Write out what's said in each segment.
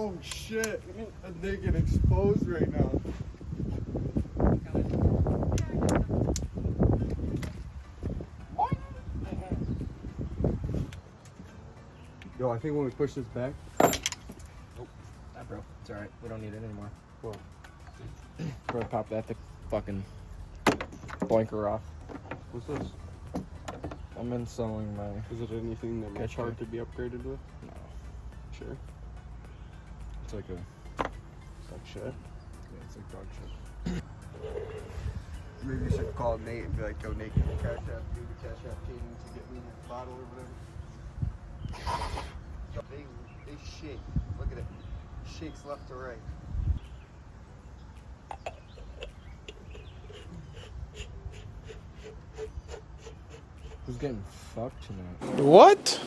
Oh shit, they get exposed right now. Yo, I think when we push this back. Oh, that broke. It's alright. We don't need it anymore. Whoa. Bro, pop that fucking blinker off. What's this? I'm installing my. Is it anything that my Catch car me. could be upgraded with? No. Sure. It's like a. It's like shit. Yeah, it's like dog shit. Maybe you should call Nate and be like, yo, Nate, can you cash app you the cash app team to get me a bottle or whatever? Yo, they shake. Look at it. Shakes left to right. Who's getting fucked tonight? What?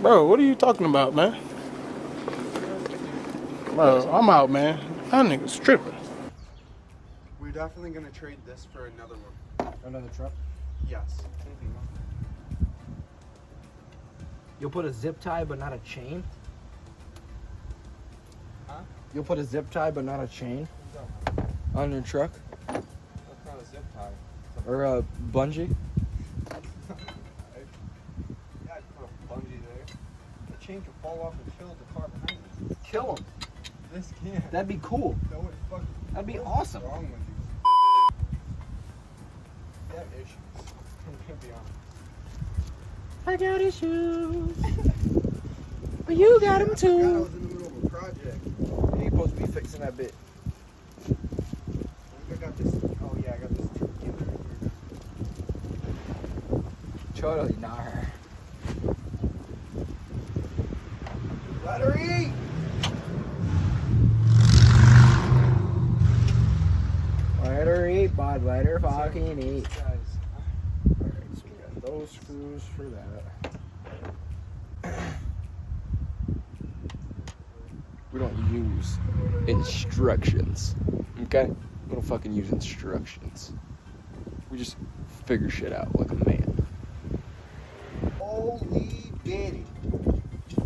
Bro, what are you talking about, man? Bro, I'm out, man. That nigga's tripping. We're definitely gonna trade this for another one. Another truck? Yes. You'll put a zip tie but not a chain? Huh? You'll put a zip tie but not a chain on your truck? That's not a zip tie. Or a bungee? Yeah, I'd put a bungee there. The chain could fall off and kill the car behind me. Kill him. This can't. That'd be cool. That would fucking. That'd be What's awesome. wrong with you? You have issues. I'm gonna be honest. I got issues. But you got them I too. was in the middle of a project. You're supposed to be fixing that bit. I got this. Oh yeah, I got this together here. Totally not her. Battery! Let her eat, bud. Let her fucking eat. Guys, Alright, so we got those screws for that. We don't use instructions. Okay? We don't fucking use instructions. We just figure shit out like a man. holy bitty.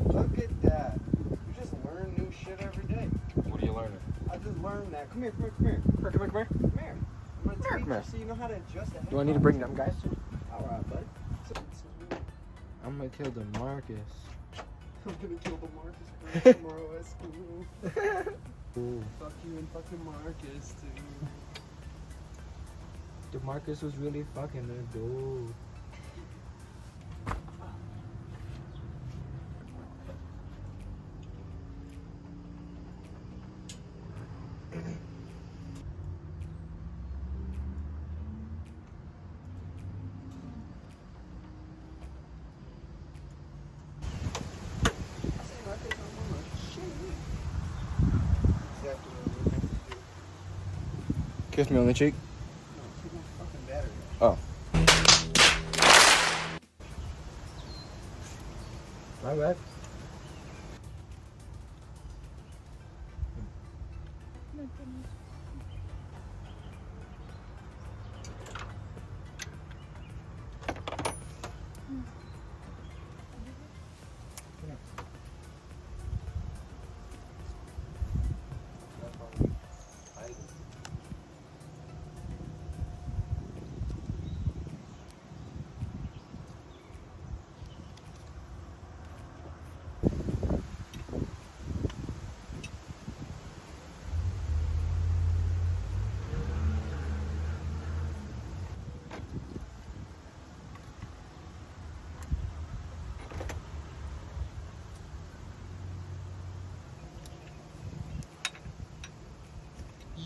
Look at that. You just learn new shit every day. What are you learning? I just learned that. Come here, come here, come here. Come here. Come here. I'm gonna teach Come here. you so you know how to adjust it. Do I need to bring them guys too? Alright, buddy. I'm gonna kill the Marcus. I'm gonna kill the Marcus for tomorrow at school. Ooh. Fuck you and fucking Marcus, too. The Marcus was really fucking the dude. Kiss me on the cheek. Oh. My bad.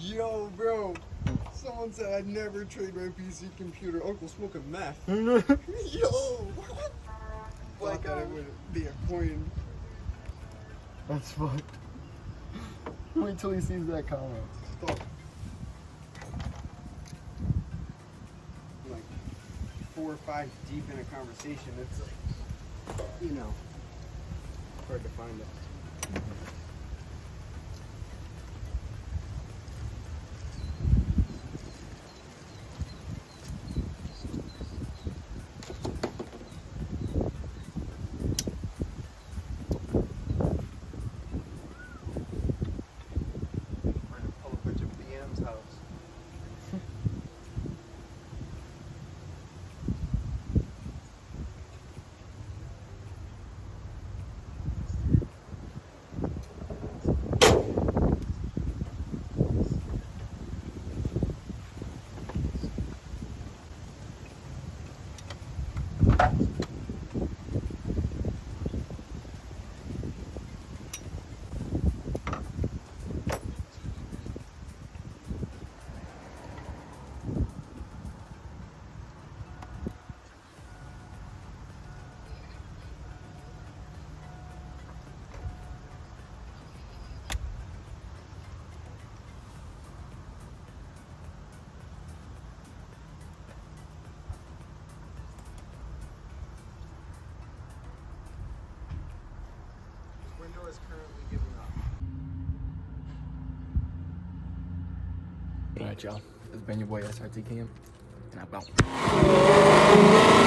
Yo, bro. Someone said I'd never trade my PC computer. Uncle smoking meth. Yo, what? Like that it would be a coin. That's fucked. Wait till he sees that comment. Stop. Like 4 or 5 deep in a conversation, it's like, you know, hard to find it. is currently giving up. Alright, y'all. It's been your boy SRT Cam, and I'm out.